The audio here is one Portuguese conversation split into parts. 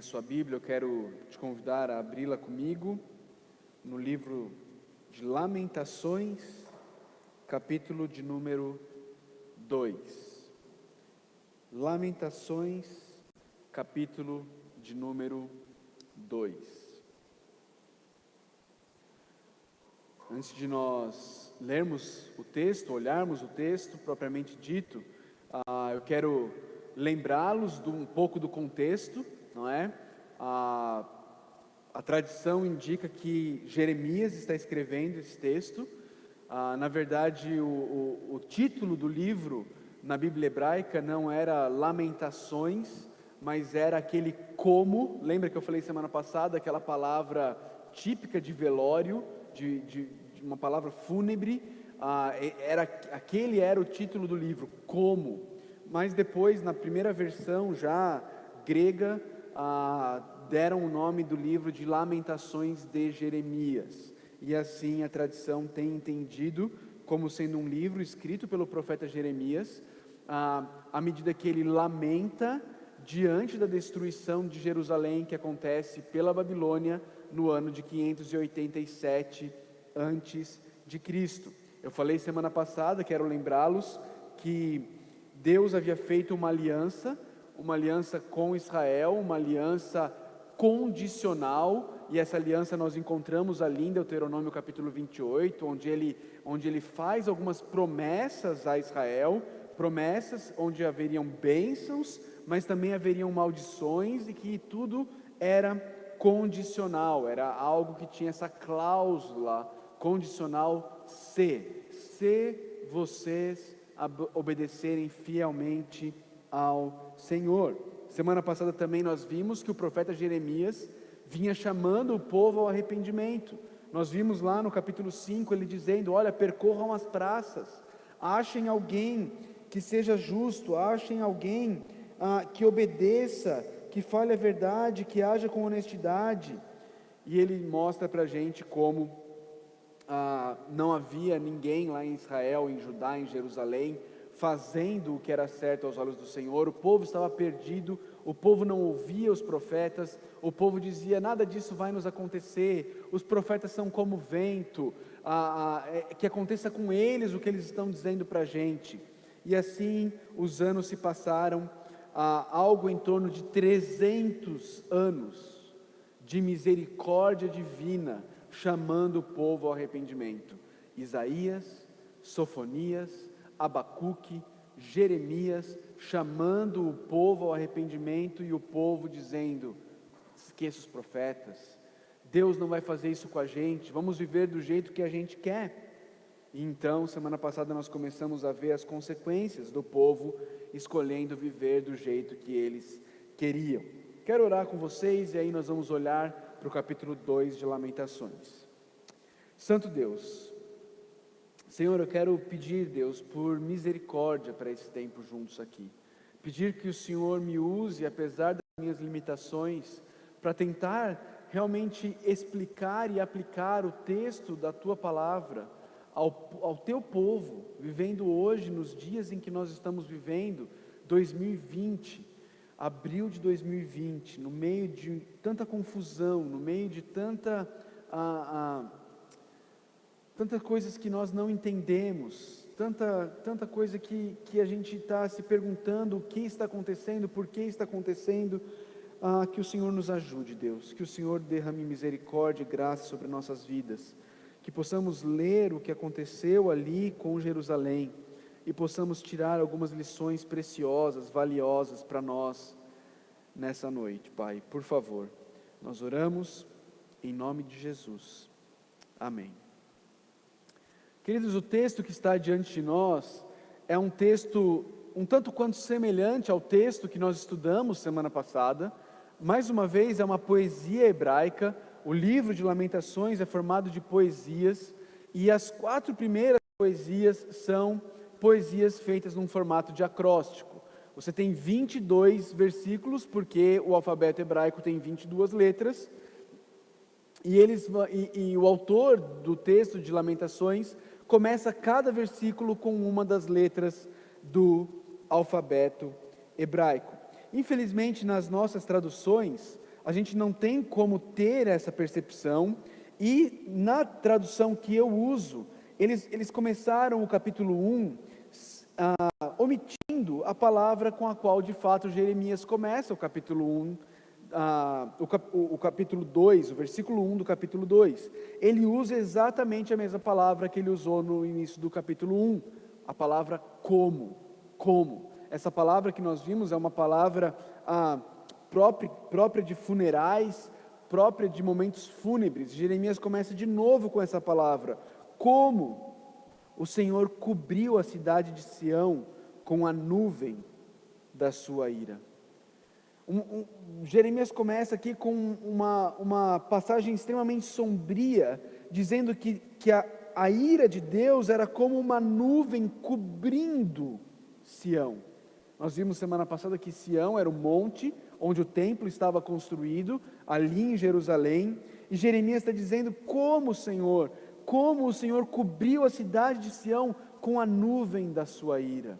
a sua Bíblia, eu quero te convidar a abri-la comigo no livro de Lamentações, capítulo de número 2. Lamentações, capítulo de número 2. Antes de nós lermos o texto, olharmos o texto propriamente dito, eu quero lembrá-los um pouco do contexto, não é? A tradição indica que Jeremias está escrevendo esse texto. Na verdade, o título do livro na Bíblia hebraica não era Lamentações, mas era aquele como. Lembra que eu falei semana passada, aquela palavra típica de velório, de uma palavra fúnebre, aquele era o título do livro, como. Mas depois, na primeira versão já grega, deram o nome do livro de Lamentações de Jeremias, e assim a tradição tem entendido como sendo um livro escrito pelo profeta Jeremias, à medida que ele lamenta diante da destruição de Jerusalém, que acontece pela Babilônia no ano de 587 antes de Cristo. Eu falei semana passada, quero lembrá-los, que Deus havia feito uma aliança com Israel, uma aliança condicional, e essa aliança nós encontramos ali em Deuteronômio capítulo 28, onde ele faz algumas promessas a Israel, promessas onde haveriam bênçãos, mas também haveriam maldições, e que tudo era condicional, era algo que tinha essa cláusula condicional: se vocês obedecerem fielmente ao Senhor. Semana passada também nós vimos que o profeta Jeremias vinha chamando o povo ao arrependimento. Nós vimos lá no capítulo 5 ele dizendo: olha, percorram as praças, achem alguém que seja justo, achem alguém que obedeça, que fale a verdade, que haja com honestidade. E ele mostra para a gente como não havia ninguém lá em Israel, em Judá, em Jerusalém, fazendo o que era certo aos olhos do Senhor. O povo estava perdido, o povo não ouvia os profetas, o povo dizia: nada disso vai nos acontecer, os profetas são como vento, que aconteça com eles o que eles estão dizendo para a gente. E assim os anos se passaram, algo em torno de 300 anos de misericórdia divina, chamando o povo ao arrependimento. Isaías, Sofonias, Abacuque, Jeremias, chamando o povo ao arrependimento, e o povo dizendo: esqueça os profetas, Deus não vai fazer isso com a gente, vamos viver do jeito que a gente quer. E então, semana passada nós começamos a ver as consequências do povo escolhendo viver do jeito que eles queriam. Quero orar com vocês, e aí nós vamos olhar para o capítulo 2 de Lamentações. Santo Deus, Senhor, eu quero pedir, Deus, por misericórdia para esse tempo juntos aqui. Pedir que o Senhor me use, apesar das minhas limitações, para tentar realmente explicar e aplicar o texto da Tua Palavra ao Teu povo, vivendo hoje, nos dias em que nós estamos vivendo, 2020, abril de 2020, no meio de tanta confusão, no meio de tantas coisas que nós não entendemos, tanta coisa que a gente está se perguntando o que está acontecendo, por que está acontecendo. Que o Senhor nos ajude, Deus, que o Senhor derrame misericórdia e graça sobre nossas vidas, que possamos ler o que aconteceu ali com Jerusalém, e possamos tirar algumas lições preciosas, valiosas para nós nessa noite, Pai. Por favor, nós oramos em nome de Jesus. Amém. Queridos, o texto que está diante de nós é um texto um tanto quanto semelhante ao texto que nós estudamos semana passada. Mais uma vez, é uma poesia hebraica. O livro de Lamentações é formado de poesias, e as 4 primeiras poesias são poesias feitas num formato de acróstico. Você tem 22 versículos, porque o alfabeto hebraico tem 22 letras, e o autor do texto de Lamentações começa cada versículo com uma das letras do alfabeto hebraico. Infelizmente, nas nossas traduções, a gente não tem como ter essa percepção, e na tradução que eu uso, eles começaram o capítulo 1 omitindo a palavra com a qual de fato Jeremias começa o capítulo 1, o capítulo 2, o versículo 1 do capítulo 2. Ele usa exatamente a mesma palavra que ele usou no início do capítulo 1, a palavra como. Essa palavra que nós vimos é uma palavra própria de funerais, própria de momentos fúnebres. Jeremias começa de novo com essa palavra. Como o Senhor cobriu a cidade de Sião com a nuvem da sua ira. Jeremias começa aqui com uma passagem extremamente sombria, dizendo que a ira de Deus era como uma nuvem cobrindo Sião. Nós vimos semana passada que Sião era o monte onde o templo estava construído, ali em Jerusalém, e Jeremias está dizendo como o Senhor cobriu a cidade de Sião com a nuvem da sua ira.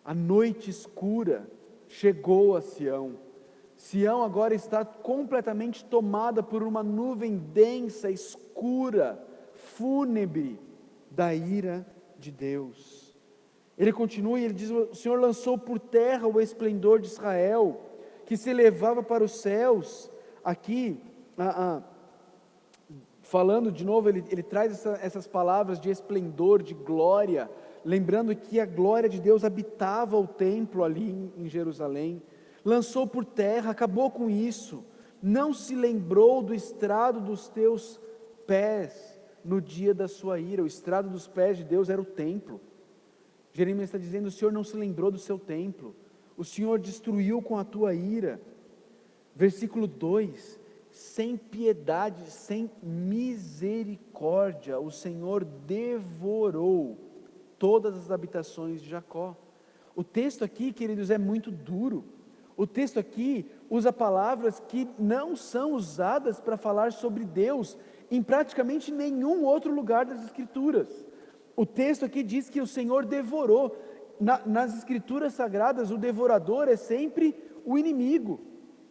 A noite escura chegou a Sião. Sião agora está completamente tomada por uma nuvem densa, escura, fúnebre da ira de Deus. Ele continua e ele diz: o Senhor lançou por terra o esplendor de Israel, que se elevava para os céus. Aqui, falando de novo, ele traz essas palavras de esplendor, de glória, lembrando que a glória de Deus habitava o templo ali em Jerusalém. Lançou por terra, acabou com isso, não se lembrou do estrado dos teus pés no dia da sua ira. O estrado dos pés de Deus era o templo. Jeremias está dizendo: o Senhor não se lembrou do seu templo, o Senhor destruiu com a tua ira. Versículo 2: sem piedade, sem misericórdia, o Senhor devorou todas as habitações de Jacó. O texto aqui, queridos, é muito duro. O texto aqui usa palavras que não são usadas para falar sobre Deus em praticamente nenhum outro lugar das Escrituras. O texto aqui diz que o Senhor devorou. Nas Escrituras Sagradas, o devorador é sempre o inimigo,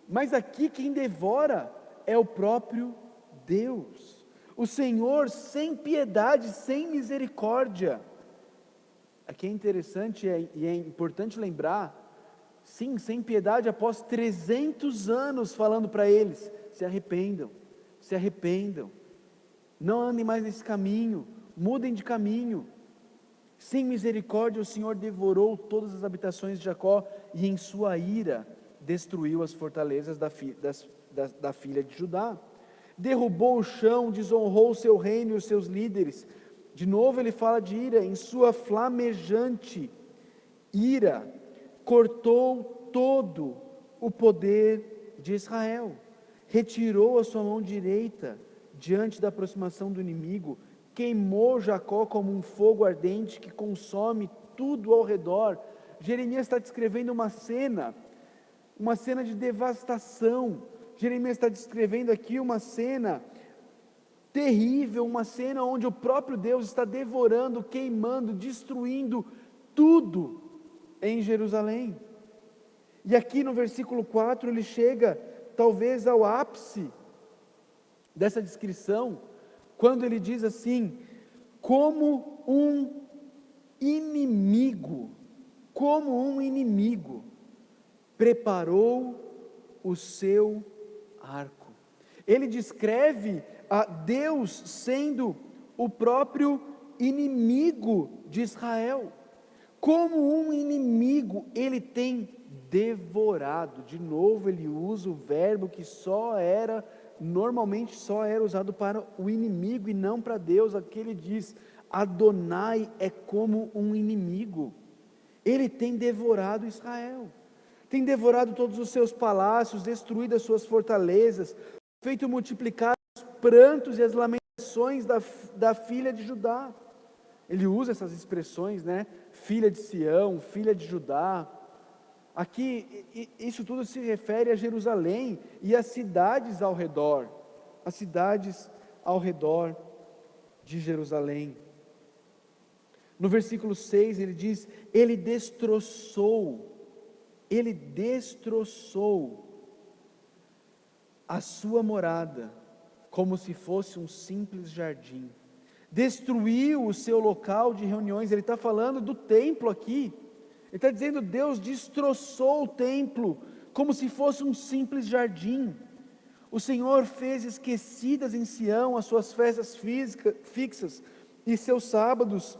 mas aqui quem devora é o próprio Deus. O Senhor sem piedade, sem misericórdia. Aqui é interessante e é importante lembrar, sim, sem piedade, após 300 anos falando para eles: se arrependam, não andem mais nesse caminho, mudem de caminho. Sem misericórdia, o Senhor devorou todas as habitações de Jacó, e em sua ira destruiu as fortalezas da filha de Judá. Derrubou o chão, desonrou o seu reino e os seus líderes. De novo ele fala de ira. Em sua flamejante ira, cortou todo o poder de Israel. Retirou a sua mão direita diante da aproximação do inimigo. Queimou Jacó como um fogo ardente que consome tudo ao redor. Jeremias está descrevendo uma cena de devastação. Jeremias está descrevendo aqui uma cena terrível, uma cena onde o próprio Deus está devorando, queimando, destruindo tudo em Jerusalém. E aqui no versículo 4 ele chega talvez ao ápice dessa descrição, quando ele diz assim: como um inimigo preparou o seu arco. Ele descreve a Deus sendo o próprio inimigo de Israel. Como um inimigo, ele tem devorado. De novo ele usa o verbo que normalmente só era usado para o inimigo e não para Deus. Aqui ele diz: Adonai é como um inimigo. Ele tem devorado Israel, tem devorado todos os seus palácios, destruído as suas fortalezas, feito multiplicar os prantos e as lamentações da filha de Judá. Ele usa essas expressões, né? Filha de Sião, filha de Judá. Aqui, isso tudo se refere a Jerusalém e às cidades ao redor, de Jerusalém. No versículo 6 ele diz: ele destroçou a sua morada como se fosse um simples jardim, destruiu o seu local de reuniões. Ele está falando do templo aqui, ele está dizendo: Deus destroçou o templo como se fosse um simples jardim. O Senhor fez esquecidas em Sião as suas festas fixas e seus sábados.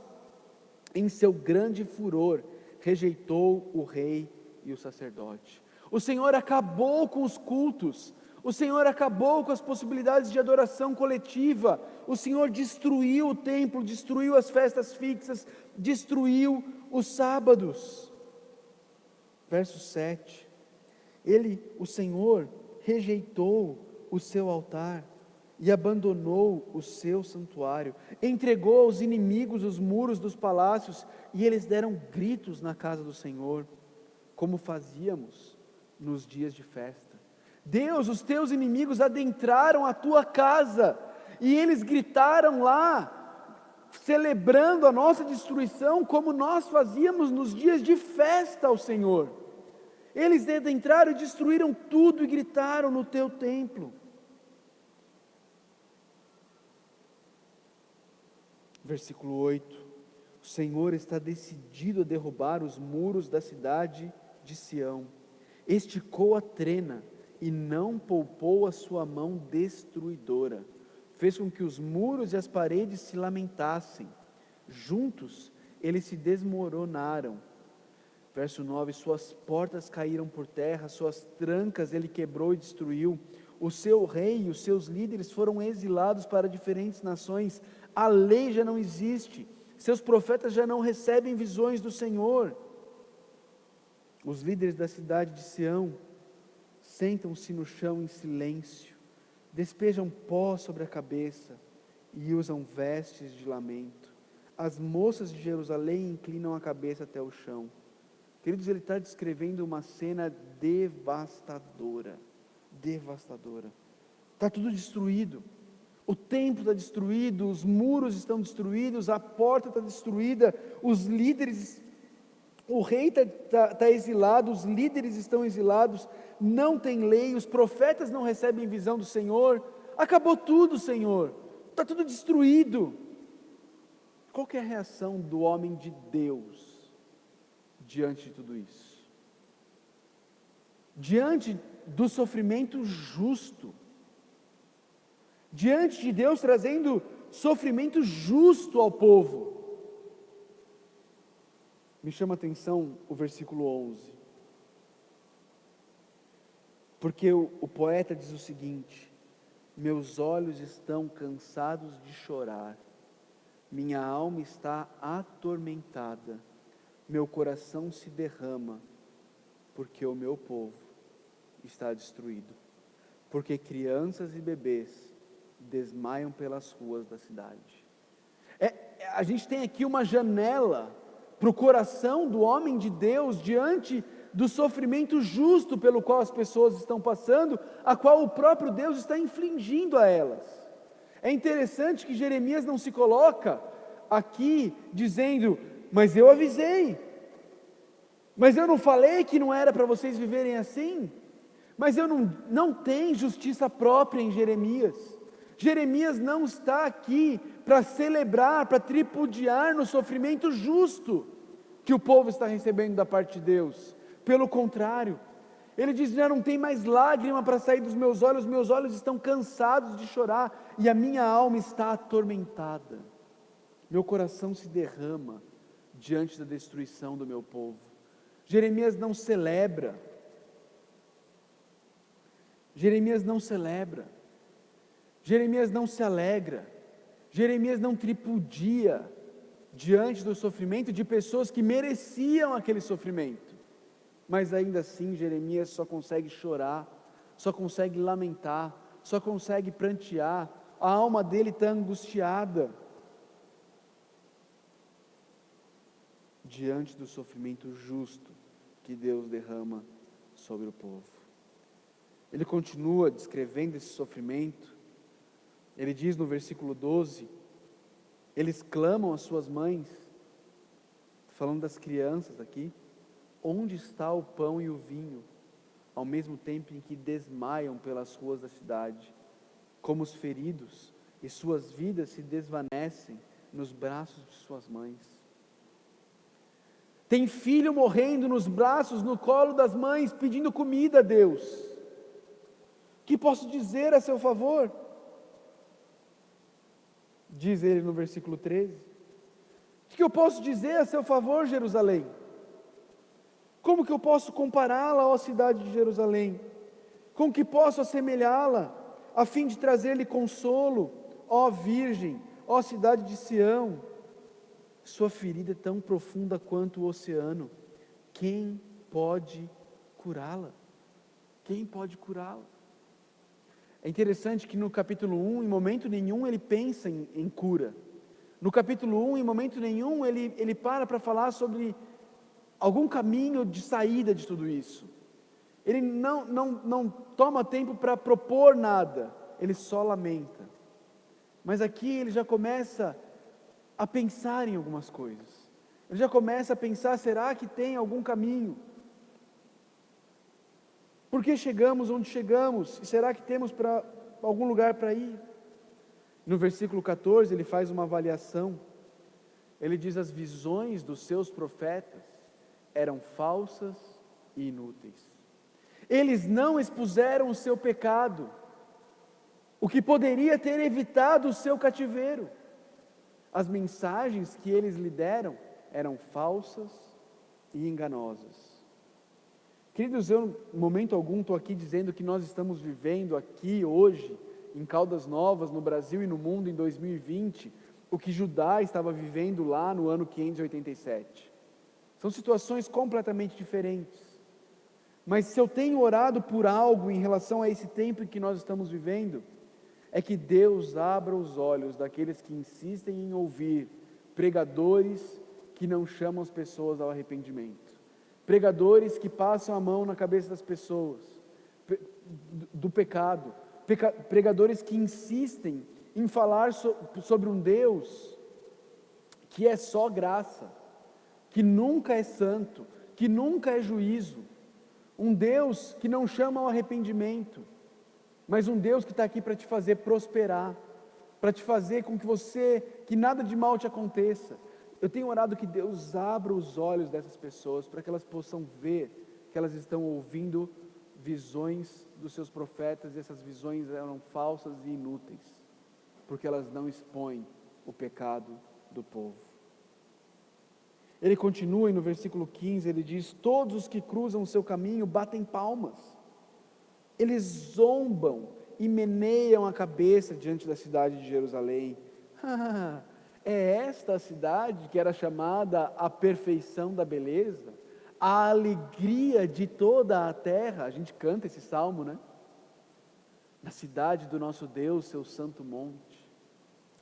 Em seu grande furor rejeitou o rei e o sacerdote. O Senhor acabou com os cultos, o Senhor acabou com as possibilidades de adoração coletiva, o Senhor destruiu o templo, destruiu as festas fixas, destruiu os sábados. Verso 7, o Senhor rejeitou o seu altar e abandonou o seu santuário, entregou aos inimigos os muros dos palácios, e eles deram gritos na casa do Senhor, como fazíamos nos dias de festa. Deus, os teus inimigos adentraram a tua casa, e eles gritaram lá, celebrando a nossa destruição, como nós fazíamos nos dias de festa ao Senhor. Eles adentraram e destruíram tudo e gritaram no teu templo. Versículo 8, o Senhor está decidido a derrubar os muros da cidade de Sião, esticou a trena e não poupou a sua mão destruidora, fez com que os muros e as paredes se lamentassem, juntos eles se desmoronaram. Verso 9, suas portas caíram por terra, suas trancas ele quebrou e destruiu, o seu rei e os seus líderes foram exilados para diferentes nações, a lei já não existe, seus profetas já não recebem visões do Senhor. Os líderes da cidade de Sião sentam-se no chão em silêncio, despejam pó sobre a cabeça e usam vestes de lamento. As moças de Jerusalém inclinam a cabeça até o chão. Queridos, ele está descrevendo uma cena devastadora, está tudo destruído, o templo está destruído, os muros estão destruídos, a porta está destruída, os líderes, o rei está exilado, os líderes estão exilados, não tem lei, os profetas não recebem visão do Senhor, acabou tudo, Senhor, está tudo destruído. Qual que é a reação do homem de Deus diante de tudo isso? Diante do sofrimento justo, diante de Deus trazendo sofrimento justo ao povo. Me chama a atenção o versículo 11, porque o poeta diz o seguinte: meus olhos estão cansados de chorar, minha alma está atormentada, meu coração se derrama, porque o meu povo está destruído, porque crianças e bebês desmaiam pelas ruas da cidade. A gente tem aqui uma janela para o coração do homem de Deus, diante do sofrimento justo pelo qual as pessoas estão passando, a qual o próprio Deus está infligindo a elas. É interessante que Jeremias não se coloca aqui dizendo: mas eu avisei, mas eu não falei que não era para vocês viverem assim, mas eu não tem justiça própria em Jeremias. Jeremias não está aqui para celebrar, para tripudiar no sofrimento justo que o povo está recebendo da parte de Deus. Pelo contrário, ele diz: já não tem mais lágrima para sair dos meus olhos estão cansados de chorar, e a minha alma está atormentada, meu coração se derrama diante da destruição do meu povo. Jeremias não celebra, Jeremias não se alegra, Jeremias não tripudia diante do sofrimento de pessoas que mereciam aquele sofrimento, mas ainda assim Jeremias só consegue chorar, só consegue lamentar, só consegue prantear, a alma dele está angustiada diante do sofrimento justo que Deus derrama sobre o povo. Ele continua descrevendo esse sofrimento. Ele diz no versículo 12, eles clamam às suas mães, falando das crianças aqui: onde está o pão e o vinho? ao mesmo tempo em que desmaiam pelas ruas da cidade, como os feridos, e suas vidas se desvanecem nos braços de suas mães. Tem filho morrendo nos braços, no colo das mães, pedindo comida a Deus. O que posso dizer a seu favor? Diz ele no versículo 13. O que eu posso dizer a seu favor, Jerusalém? Como que eu posso compará-la, ó cidade de Jerusalém? Com que posso assemelhá-la, a fim de trazer-lhe consolo, ó Virgem, ó cidade de Sião? Sua ferida é tão profunda quanto o oceano. Quem pode curá-la? Quem pode curá-la? É interessante que no capítulo 1, em momento nenhum, ele pensa em cura. No capítulo 1, em momento nenhum, ele para falar sobre algum caminho de saída de tudo isso. Ele não toma tempo para propor nada, ele só lamenta. Mas aqui ele já começa a pensar em algumas coisas. Ele já começa a pensar, será que tem algum caminho? Por que chegamos onde chegamos? E será que temos algum lugar para ir? No versículo 14 ele faz uma avaliação. Ele diz: as visões dos seus profetas eram falsas e inúteis. Eles não expuseram o seu pecado, o que poderia ter evitado o seu cativeiro. As mensagens que eles lhe deram eram falsas e enganosas. Queridos, eu em momento algum estou aqui dizendo que nós estamos vivendo aqui hoje, em Caldas Novas, no Brasil e no mundo em 2020, o que Judá estava vivendo lá no ano 587. São situações completamente diferentes. Mas se eu tenho orado por algo em relação a esse tempo em que nós estamos vivendo, é que Deus abra os olhos daqueles que insistem em ouvir pregadores que não chamam as pessoas ao arrependimento, pregadores que passam a mão na cabeça das pessoas do pecado, pregadores que insistem em falar sobre um Deus que é só graça, que nunca é santo, que nunca é juízo, um Deus que não chama ao arrependimento, mas um Deus que está aqui para te fazer prosperar, para te fazer com que nada de mal te aconteça. Eu tenho orado que Deus abra os olhos dessas pessoas, para que elas possam ver que elas estão ouvindo visões dos seus profetas, e essas visões eram falsas e inúteis, porque elas não expõem o pecado do povo. Ele continua e no versículo 15, ele diz: todos os que cruzam o seu caminho batem palmas, eles zombam e meneiam a cabeça diante da cidade de Jerusalém. É esta a cidade que era chamada a perfeição da beleza, a alegria de toda a terra. A gente canta esse salmo, né? Na cidade do nosso Deus, seu santo monte,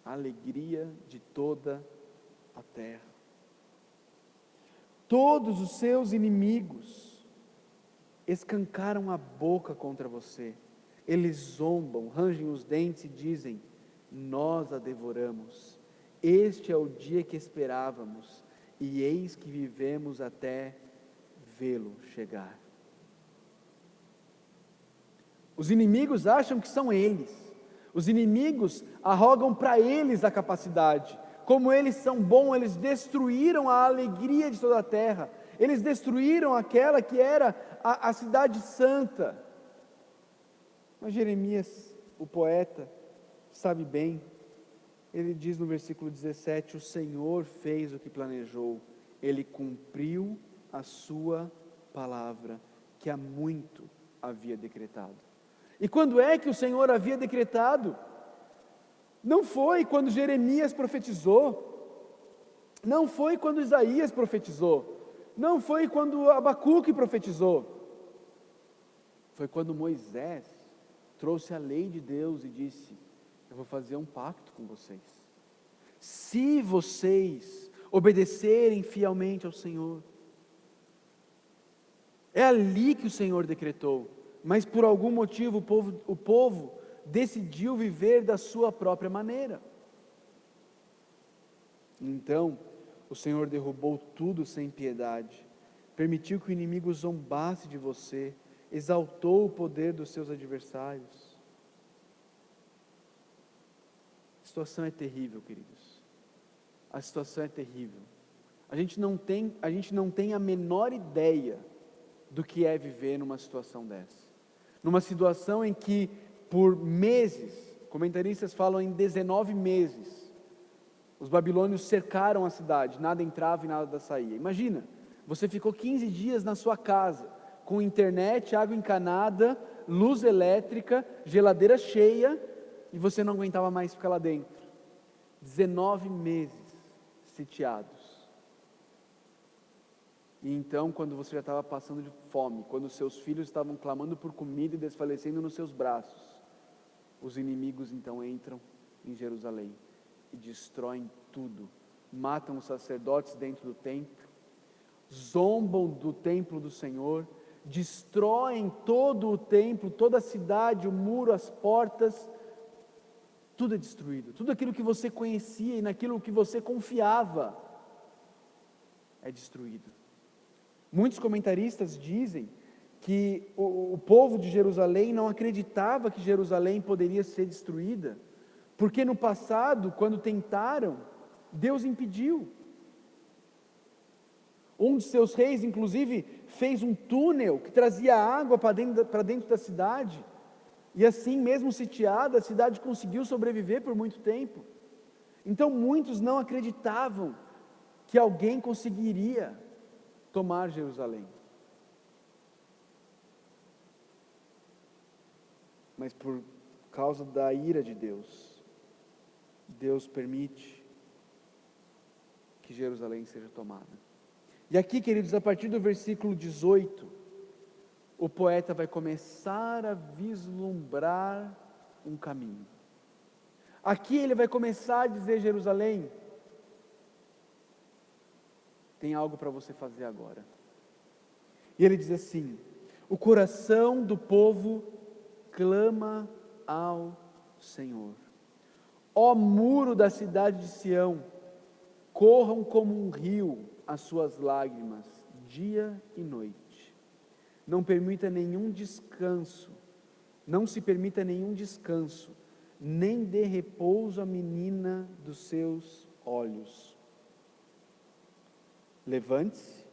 a alegria de toda a terra. Todos os seus inimigos escancaram a boca contra você, eles zombam, rangem os dentes e dizem: nós a devoramos, este é o dia que esperávamos, e eis que vivemos até vê-lo chegar. Os inimigos acham que são eles, os inimigos arrogam para eles a capacidade, como eles são bons, eles destruíram a alegria de toda a terra, eles destruíram aquela que era a cidade santa. Mas Jeremias, o poeta, sabe bem, ele diz no versículo 17: o Senhor fez o que planejou, Ele cumpriu a sua palavra, que há muito havia decretado. E quando é que o Senhor havia decretado? Não foi quando Jeremias profetizou, não foi quando Isaías profetizou, não foi quando Abacuque profetizou, foi quando Moisés trouxe a lei de Deus e disse: eu vou fazer um pacto com vocês, se vocês obedecerem fielmente ao Senhor. É ali que o Senhor decretou, mas por algum motivo o povo decidiu viver da sua própria maneira. Então o Senhor derrubou tudo sem piedade, permitiu que o inimigo zombasse de você, exaltou o poder dos seus adversários. A situação é terrível, queridos. A situação é terrível. A gente não tem a menor ideia do que é viver numa situação dessa. Numa situação em que, por meses, comentaristas falam em 19 meses, os babilônios cercaram a cidade, nada entrava e nada saía. Imagina, você ficou 15 dias na sua casa, com internet, água encanada, luz elétrica, geladeira cheia, e você não aguentava mais ficar lá dentro. 19 meses sitiados. E então, quando você já estava passando de fome, quando seus filhos estavam clamando por comida e desfalecendo nos seus braços, os inimigos então entram em Jerusalém e destroem tudo, matam os sacerdotes dentro do templo, zombam do templo do Senhor, destroem todo o templo, toda a cidade, o muro, as portas, tudo é destruído, tudo aquilo que você conhecia e naquilo que você confiava é destruído. Muitos comentaristas dizem que o povo de Jerusalém não acreditava que Jerusalém poderia ser destruída, porque no passado, quando tentaram, Deus impediu. Um de seus reis, inclusive, fez um túnel que trazia água para dentro da cidade, e assim, mesmo sitiada, a cidade conseguiu sobreviver por muito tempo. Então muitos não acreditavam que alguém conseguiria tomar Jerusalém. Mas por causa da ira de Deus, Deus permite que Jerusalém seja tomada. E aqui, queridos, a partir do versículo 18, o poeta vai começar a vislumbrar um caminho. Aqui ele vai começar a dizer: Jerusalém, tem algo para você fazer agora. E ele diz assim: o coração do povo clama ao Senhor. Ó muro da cidade de Sião, corram como um rio as suas lágrimas, dia e noite. Não permita nenhum descanso, não se permita nenhum descanso, nem dê repouso à menina dos seus olhos. Levante-se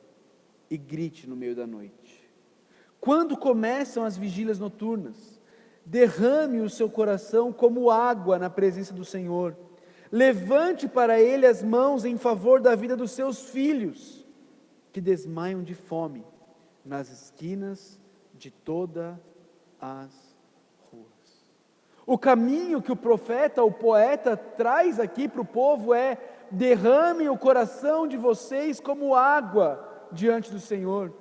e grite no meio da noite. Quando começam as vigílias noturnas, derrame o seu coração como água na presença do Senhor. Levante para Ele as mãos em favor da vida dos seus filhos, que desmaiam de fome nas esquinas de todas as ruas. O caminho que o profeta, o poeta, traz aqui para o povo é: derramem o coração de vocês como água diante do Senhor.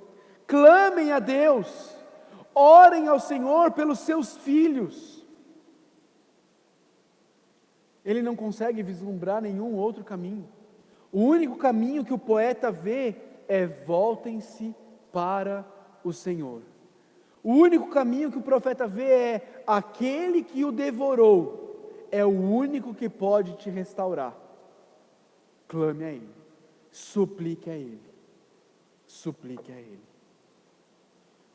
Clamem a Deus, orem ao Senhor pelos seus filhos. Ele não consegue vislumbrar nenhum outro caminho. O único caminho que o poeta vê é: voltem-se para o Senhor. O único caminho que o profeta vê é: aquele que o devorou é o único que pode te restaurar. Clame a Ele, suplique a Ele, suplique a Ele.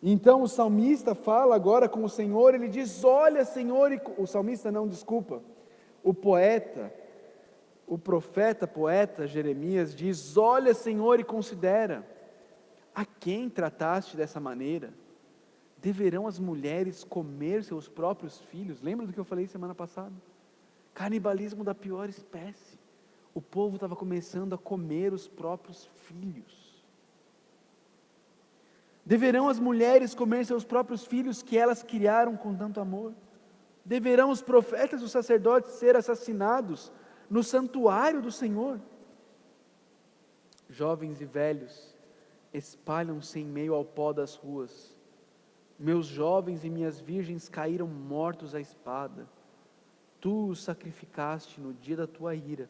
Então o salmista fala agora com o Senhor, ele diz: olha, Senhor, o salmista não, desculpa, o poeta Jeremias diz: olha, Senhor, e considera, a quem trataste dessa maneira? Deverão as mulheres comer seus próprios filhos? Lembra do que eu falei semana passada? Canibalismo da pior espécie. O povo estava começando a comer os próprios filhos. Deverão as mulheres comer seus próprios filhos que elas criaram com tanto amor? Deverão os profetas e os sacerdotes ser assassinados no santuário do Senhor? Jovens e velhos espalham-se em meio ao pó das ruas. Meus jovens e minhas virgens caíram mortos à espada. Tu os sacrificaste no dia da tua ira,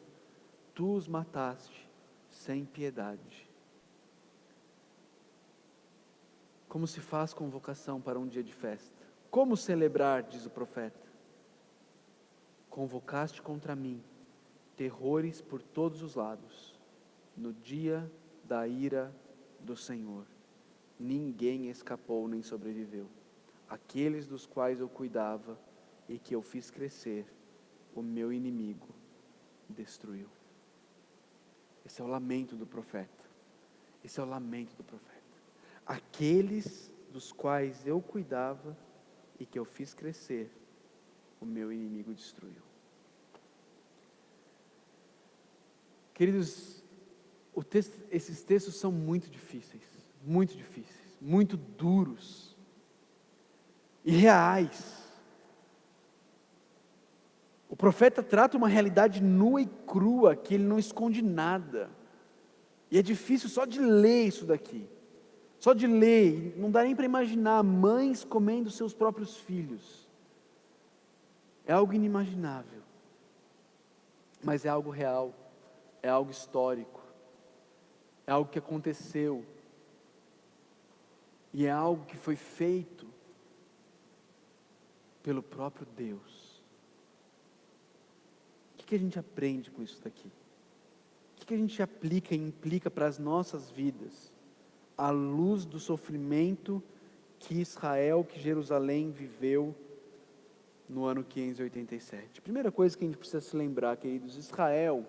tu os mataste sem piedade. Como se faz convocação para um dia de festa? Como celebrar, diz o profeta? Convocaste contra mim terrores por todos os lados, no dia da ira do Senhor. Ninguém escapou nem sobreviveu. aqueles dos quais eu cuidava e que eu fiz crescer, o meu inimigo destruiu. Esse é o lamento do profeta. Esse é o lamento do profeta. Aqueles dos quais eu cuidava e que eu fiz crescer, o meu inimigo destruiu. Queridos, esses textos são muito difíceis, muito duros e reais. O profeta trata uma realidade nua e crua, que ele não esconde nada. E é difícil só de ler isso daqui. Só de ler, não dá nem para imaginar mães comendo seus próprios filhos. É algo inimaginável. Mas é algo real, é algo histórico, é algo que aconteceu. E é algo que foi feito pelo próprio Deus. O que a gente aprende com isso daqui? O que a gente aplica e implica para as nossas vidas, à luz do sofrimento que Israel, que Jerusalém viveu no ano 587? Primeira coisa que a gente precisa se lembrar, queridos, Israel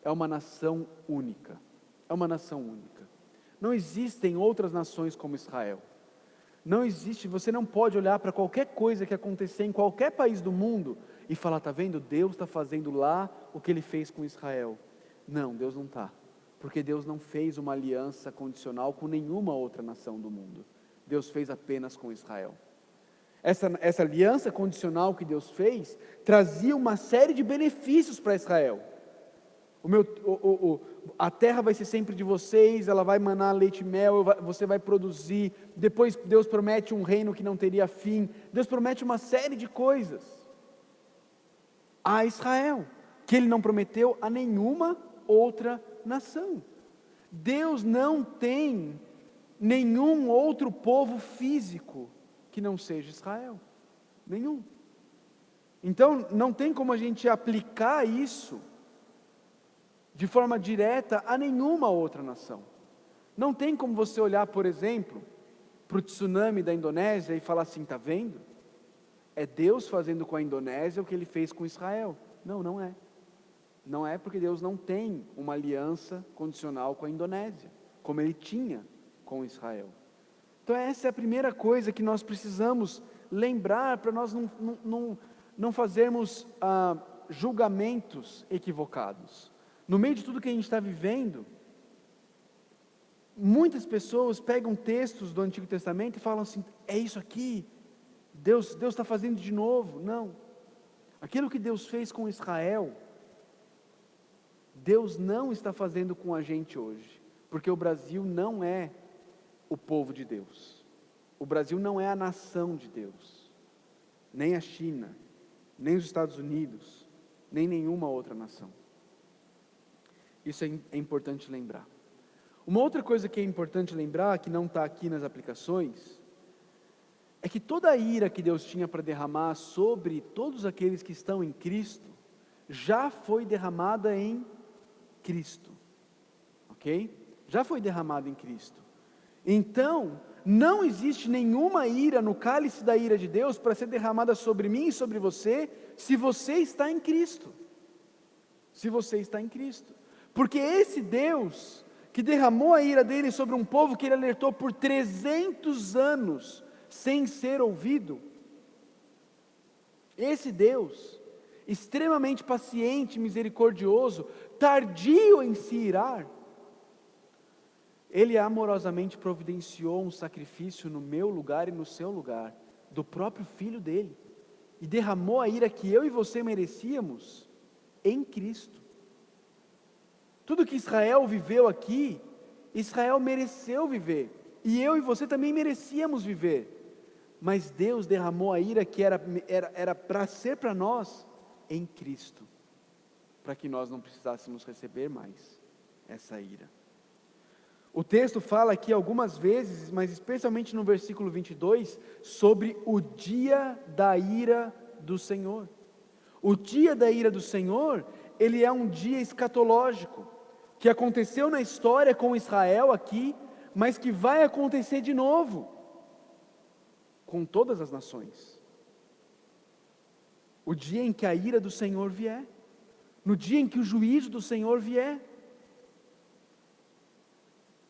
é uma nação única. É uma nação única. Não existem outras nações como Israel. Não existe, você não pode olhar para qualquer coisa que acontecer em qualquer país do mundo e falar, está vendo, Deus está fazendo lá o que Ele fez com Israel. Não, Deus não está, porque Deus não fez uma aliança condicional com nenhuma outra nação do mundo. Deus fez apenas com Israel. Essa aliança condicional que Deus fez, trazia uma série de benefícios para Israel. A terra vai ser sempre de vocês, ela vai manar leite e mel, você vai produzir. Depois Deus promete um reino que não teria fim. Deus promete uma série de coisas a Israel, que Ele não prometeu a nenhuma outra nação. Deus não tem nenhum outro povo físico que não seja Israel. Nenhum. Então não tem como a gente aplicar isso de forma direta a nenhuma outra nação. Não tem como você olhar, por exemplo, para o tsunami da Indonésia e falar assim, está vendo? É Deus fazendo com a Indonésia o que Ele fez com Israel. Não, não é. Não é, porque Deus não tem uma aliança condicional com a Indonésia, como Ele tinha com Israel. Então essa é a primeira coisa que nós precisamos lembrar, para nós não fazermos julgamentos equivocados. No meio de tudo que a gente está vivendo, muitas pessoas pegam textos do Antigo Testamento e falam assim, é isso aqui, Deus está fazendo de novo. Não, aquilo que Deus fez com Israel, Deus não está fazendo com a gente hoje, porque o Brasil não é o povo de Deus, o Brasil não é a nação de Deus, nem a China, nem os Estados Unidos, nem nenhuma outra nação. Isso é importante lembrar. Uma outra coisa que é importante lembrar, que não está aqui nas aplicações, é que toda a ira que Deus tinha para derramar sobre todos aqueles que estão em Cristo, já foi derramada em Cristo, ok? Já foi derramada em Cristo. Então, não existe nenhuma ira no cálice da ira de Deus para ser derramada sobre mim e sobre você, se você está em Cristo. Se você está em Cristo. Porque esse Deus, que derramou a ira dele sobre um povo que Ele alertou por 300 anos, sem ser ouvido, esse Deus, extremamente paciente, misericordioso, tardio em se irar, Ele amorosamente providenciou um sacrifício no meu lugar e no seu lugar, do próprio Filho dele, e derramou a ira que eu e você merecíamos em Cristo. Tudo que Israel viveu aqui, Israel mereceu viver, e eu e você também merecíamos viver, mas Deus derramou a ira que era para ser para nós em Cristo, para que nós não precisássemos receber mais essa ira. O texto fala aqui algumas vezes, mas especialmente no versículo 22, sobre o dia da ira do Senhor. O dia da ira do Senhor, ele é um dia escatológico, que aconteceu na história com Israel aqui, mas que vai acontecer de novo, com todas as nações. O dia em que a ira do Senhor vier, no dia em que o juízo do Senhor vier,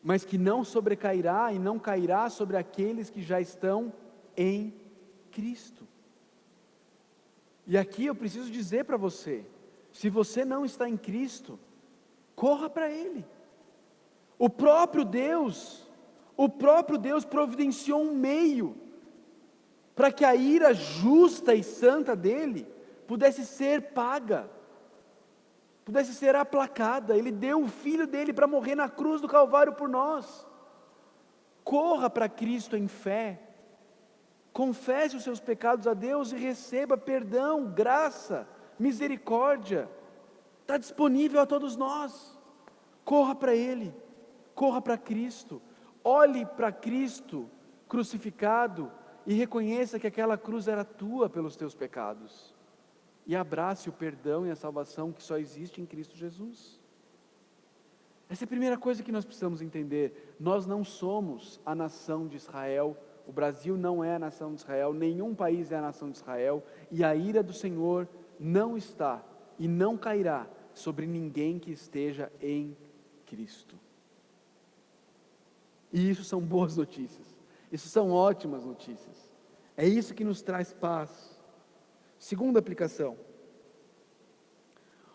mas que não sobrecairá e não cairá sobre aqueles que já estão em Cristo. E aqui eu preciso dizer para você, se você não está em Cristo, corra para Ele. O próprio Deus providenciou um meio para que a ira justa e santa dele pudesse ser paga, pudesse ser aplacada. Ele deu o Filho dele para morrer na cruz do Calvário por nós. Corra para Cristo em fé, confesse os seus pecados a Deus e receba perdão, graça, misericórdia. Está disponível a todos nós. Corra para Ele, corra para Cristo, olhe para Cristo crucificado e reconheça que aquela cruz era tua pelos teus pecados, e abrace o perdão e a salvação que só existe em Cristo Jesus. Essa é a primeira coisa que nós precisamos entender. Nós não somos a nação de Israel, o Brasil não é a nação de Israel, nenhum país é a nação de Israel, e a ira do Senhor não está e não cairá sobre ninguém que esteja em Cristo. E isso são boas notícias, isso são ótimas notícias, é isso que nos traz paz. Segunda aplicação: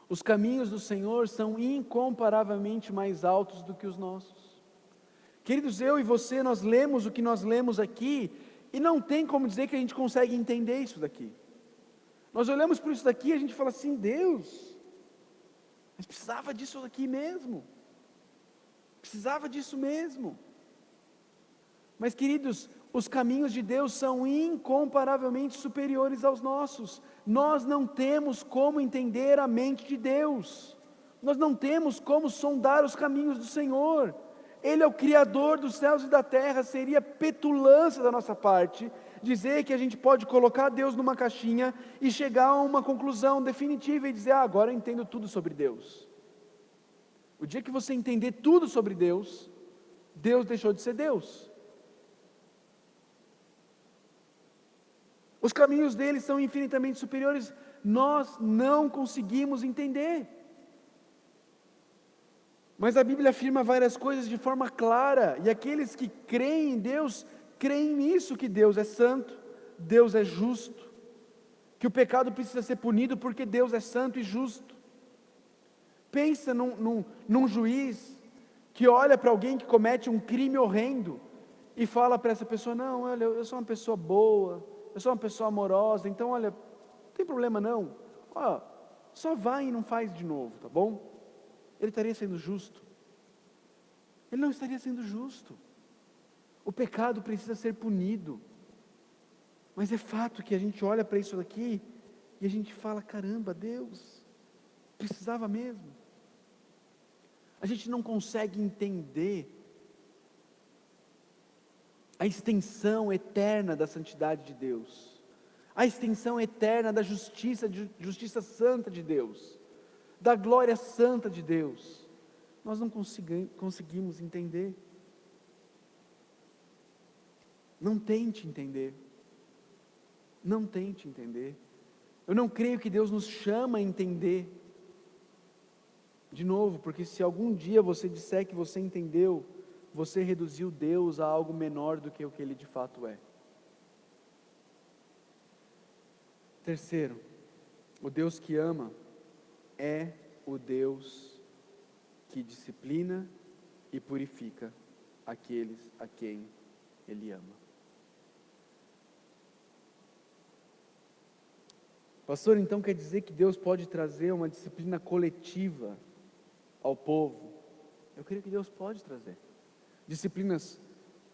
os caminhos do Senhor são incomparavelmente mais altos do que os nossos. Queridos, eu e você, nós lemos o que nós lemos aqui, e não tem como dizer que a gente consegue entender isso daqui. Nós olhamos para isso daqui e a gente fala assim: Deus, mas precisava disso aqui mesmo, precisava disso mesmo. Mas queridos, os caminhos de Deus são incomparavelmente superiores aos nossos. Nós não temos como entender a mente de Deus, nós não temos como sondar os caminhos do Senhor. Ele é o Criador dos céus e da terra. Seria petulância da nossa parte dizer que a gente pode colocar Deus numa caixinha e chegar a uma conclusão definitiva e dizer: agora eu entendo tudo sobre Deus. O dia que você entender tudo sobre Deus, Deus deixou de ser Deus. Os caminhos dele são infinitamente superiores, nós não conseguimos entender. Mas a Bíblia afirma várias coisas de forma clara, e aqueles que creem em Deus, creem nisso, que Deus é santo, Deus é justo, que o pecado precisa ser punido porque Deus é santo e justo. Pensa num juiz que olha para alguém que comete um crime horrendo, e fala para essa pessoa: não, olha, eu sou uma pessoa boa, eu sou uma pessoa amorosa, então olha, não tem problema não, só vai e não faz de novo, tá bom? Ele estaria sendo justo? Ele não estaria sendo justo. O pecado precisa ser punido. Mas é fato que a gente olha para isso daqui e a gente fala: caramba, Deus, precisava mesmo. A gente não consegue entender a extensão eterna da santidade de Deus, a extensão eterna da justiça santa de Deus, da glória santa de Deus. Nós não conseguimos entender. Não tente entender. Não tente entender. Eu não creio que Deus nos chama a entender. De novo, porque se algum dia você disser que você entendeu, você reduziu Deus a algo menor do que o que Ele de fato é. Terceiro, o Deus que ama é o Deus que disciplina e purifica aqueles a quem Ele ama. Pastor, então quer dizer que Deus pode trazer uma disciplina coletiva ao povo? Eu creio que Deus pode trazer disciplinas,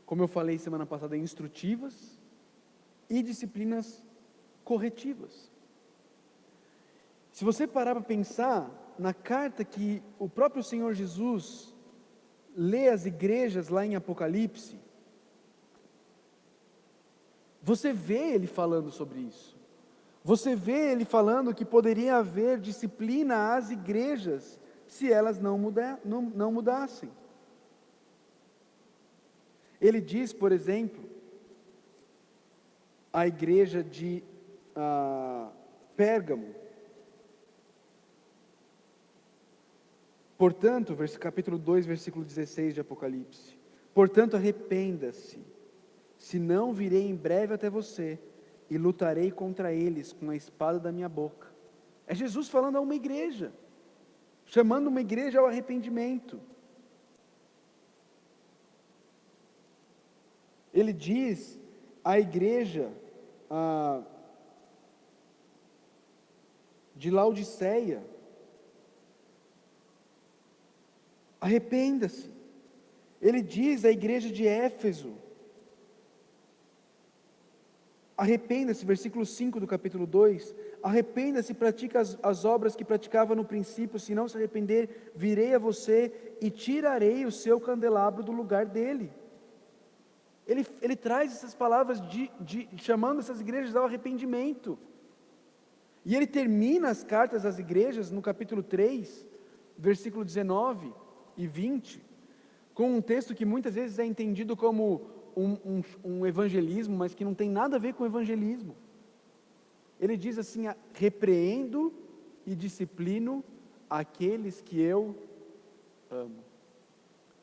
como eu falei semana passada, instrutivas e disciplinas corretivas. Se você parar para pensar na carta que o próprio Senhor Jesus lê às igrejas lá em Apocalipse, você vê Ele falando sobre isso. Você vê Ele falando que poderia haver disciplina às igrejas se elas não mudassem. Ele diz, por exemplo, à igreja de Pérgamo. Portanto, capítulo 2, versículo 16 de Apocalipse. Portanto, arrependa-se, senão virei em breve até você e lutarei contra eles com a espada da minha boca. É Jesus falando a uma igreja, chamando uma igreja ao arrependimento. Ele diz à igreja de Laodiceia: arrependa-se. Ele diz à igreja de Éfeso: arrependa-se, versículo 5 do capítulo 2, arrependa-se e pratique as obras que praticava no princípio, se não se arrepender, virei a você e tirarei o seu candelabro do lugar dele. Ele traz essas palavras chamando essas igrejas ao arrependimento. E ele termina as cartas às igrejas no capítulo 3, versículo 19 e 20, com um texto que muitas vezes é entendido como um evangelismo, mas que não tem nada a ver com evangelismo. Ele diz assim: repreendo e disciplino aqueles que eu amo.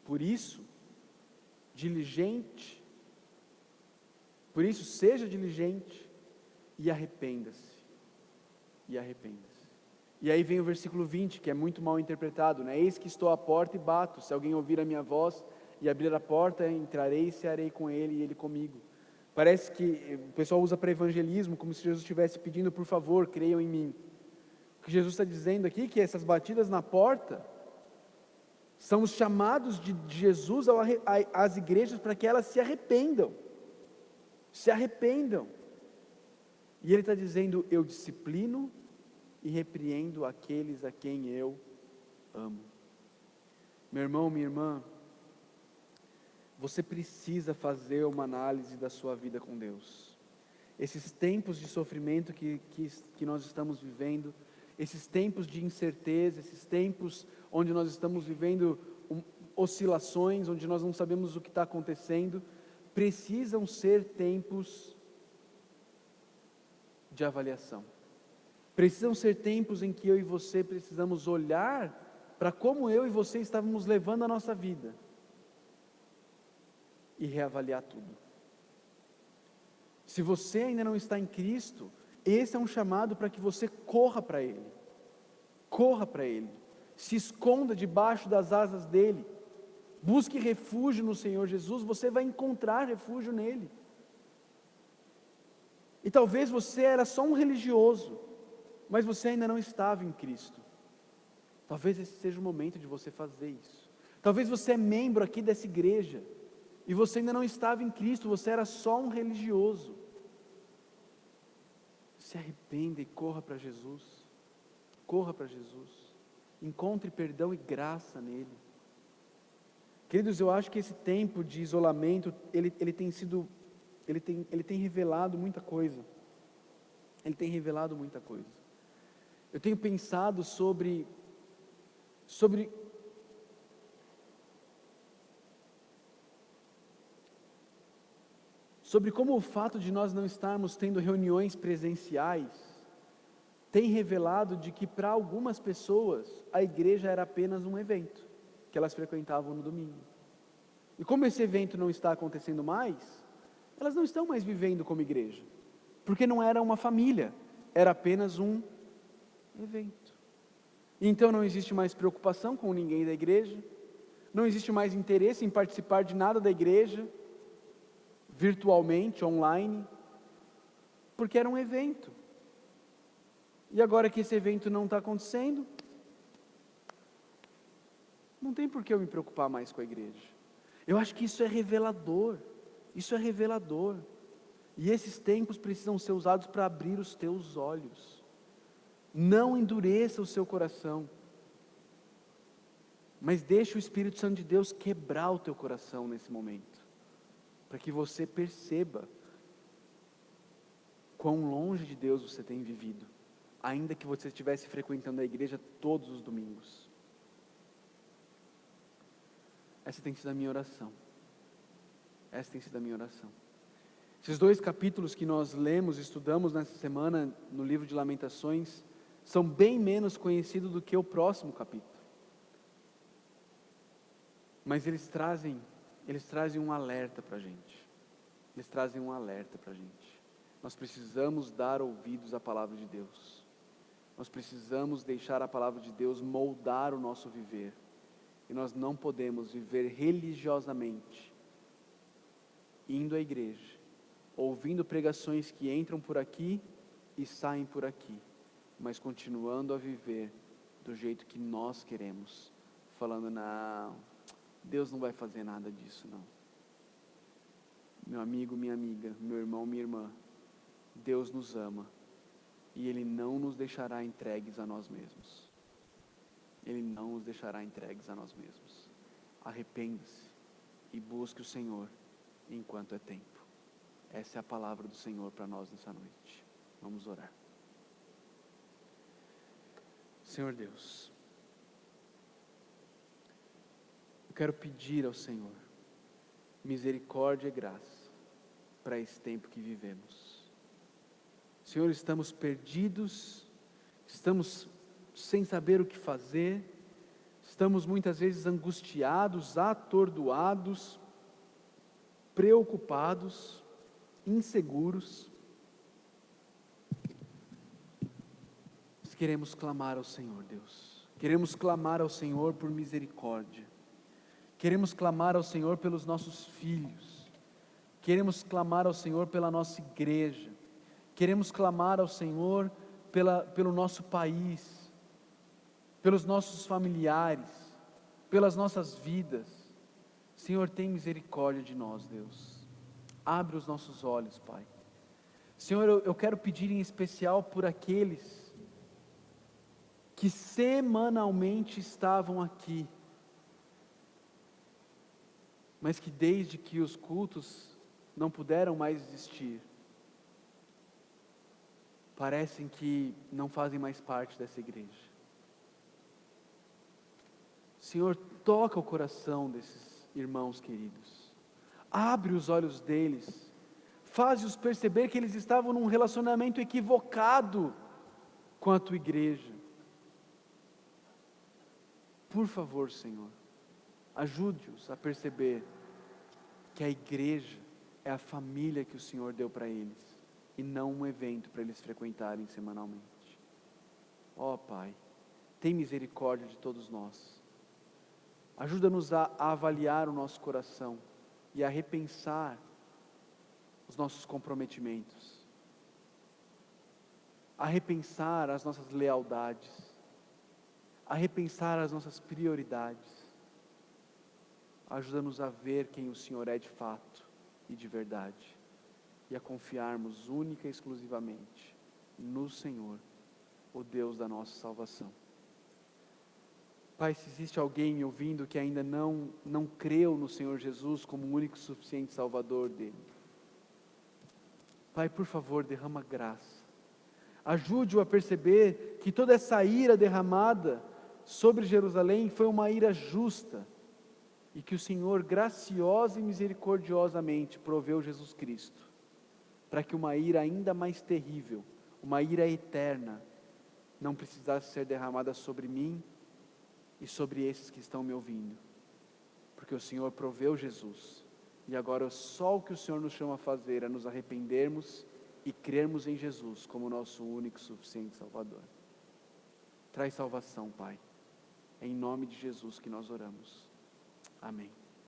Por isso, seja diligente e arrependa-se. E arrependa-se. E aí vem o versículo 20, que é muito mal interpretado, né? Eis que estou à porta e bato, se alguém ouvir a minha voz e abrir a porta, entrarei e cearei com ele e ele comigo. Parece que o pessoal usa para evangelismo, como se Jesus estivesse pedindo: por favor, creiam em mim. O que Jesus está dizendo aqui é que essas batidas na porta são os chamados de Jesus às igrejas para que elas se arrependam. Se arrependam. E ele está dizendo: eu disciplino e repreendo aqueles a quem eu amo. Meu irmão, minha irmã, você precisa fazer uma análise da sua vida com Deus. Esses tempos de sofrimento que nós estamos vivendo, esses tempos de incerteza, esses tempos onde nós estamos vivendo oscilações, onde nós não sabemos o que está acontecendo, precisam ser tempos de avaliação. Precisam ser tempos em que eu e você precisamos olhar para como eu e você estávamos levando a nossa vida e reavaliar tudo. Se você ainda não está em Cristo, esse é um chamado para que você corra para Ele. Corra para Ele. Se esconda debaixo das asas dEle. Busque refúgio no Senhor Jesus, você vai encontrar refúgio nele. E talvez você era só um religioso, mas você ainda não estava em Cristo. Talvez esse seja o momento de você fazer isso. Talvez você é membro aqui dessa igreja, e você ainda não estava em Cristo, você era só um religioso. Se arrependa e corra para Jesus. Corra para Jesus. Encontre perdão e graça nele. Queridos, eu acho que esse tempo de isolamento, ele tem revelado muita coisa. Ele tem revelado muita coisa. Eu tenho pensado sobre como o fato de nós não estarmos tendo reuniões presenciais tem revelado de que para algumas pessoas a igreja era apenas um evento que elas frequentavam no domingo. E como esse evento não está acontecendo mais, elas não estão mais vivendo como igreja, porque não era uma família, era apenas um evento. Então não existe mais preocupação com ninguém da igreja, não existe mais interesse em participar de nada da igreja, virtualmente, online, porque era um evento. E agora que esse evento não está acontecendo, não tem por que eu me preocupar mais com a igreja. Eu acho que isso é revelador, e esses tempos precisam ser usados para abrir os teus olhos. Não endureça o seu coração, mas deixe o Espírito Santo de Deus quebrar o teu coração nesse momento, para que você perceba quão longe de Deus você tem vivido, ainda que você estivesse frequentando a igreja todos os domingos. Essa tem sido a minha oração. Esses 2 capítulos que nós lemos, estudamos nessa semana no livro de Lamentações, são bem menos conhecidos do que o próximo capítulo. Mas eles trazem um alerta para a gente. Eles trazem um alerta para a gente. Nós precisamos dar ouvidos à palavra de Deus. Nós precisamos deixar a palavra de Deus moldar o nosso viver. E nós não podemos viver religiosamente, indo à igreja, ouvindo pregações que entram por aqui e saem por aqui, mas continuando a viver do jeito que nós queremos, falando, não, Deus não vai fazer nada disso, não. Meu amigo, minha amiga, meu irmão, minha irmã, Deus nos ama e Ele não nos deixará entregues a nós mesmos. Ele não nos deixará entregues a nós mesmos. Arrependa-se e busque o Senhor enquanto é tempo. Essa é a palavra do Senhor para nós nessa noite. Vamos orar. Senhor Deus, eu quero pedir ao Senhor misericórdia e graça para esse tempo que vivemos. Senhor, estamos perdidos, estamos sem saber o que fazer, estamos muitas vezes angustiados, atordoados, preocupados, inseguros. Nós queremos clamar ao Senhor, Deus. Queremos clamar ao Senhor por misericórdia. Queremos clamar ao Senhor pelos nossos filhos. Queremos clamar ao Senhor pela nossa igreja. Queremos clamar ao Senhor pelo nosso país, pelos nossos familiares, pelas nossas vidas. Senhor, tem misericórdia de nós, Deus. Abre os nossos olhos, Pai. Senhor, eu quero pedir em especial por aqueles que semanalmente estavam aqui, mas que desde que os cultos não puderam mais existir, parecem que não fazem mais parte dessa igreja. Senhor, toca o coração desses irmãos queridos, abre os olhos deles, faz-os perceber que eles estavam num relacionamento equivocado com a Tua igreja. Por favor, Senhor, ajude-os a perceber que a igreja é a família que o Senhor deu para eles, e não um evento para eles frequentarem semanalmente. Ó Pai, tem misericórdia de todos nós. Ajuda-nos a avaliar o nosso coração e a repensar os nossos comprometimentos, a repensar as nossas lealdades, a repensar as nossas prioridades. Ajuda-nos a ver quem o Senhor é de fato e de verdade, e a confiarmos única e exclusivamente no Senhor, o Deus da nossa salvação. Pai, se existe alguém me ouvindo que ainda não creu no Senhor Jesus como o único e suficiente Salvador dele, Pai, por favor, derrama graça. Ajude-o a perceber que toda essa ira derramada sobre Jerusalém foi uma ira justa, e que o Senhor graciosa e misericordiosamente proveu Jesus Cristo, para que uma ira ainda mais terrível, uma ira eterna, não precisasse ser derramada sobre mim e sobre esses que estão me ouvindo, porque o Senhor proveu Jesus, e agora só o que o Senhor nos chama a fazer é nos arrependermos e crermos em Jesus como nosso único e suficiente Salvador. Traz salvação, Pai, é em nome de Jesus que nós oramos. Amém.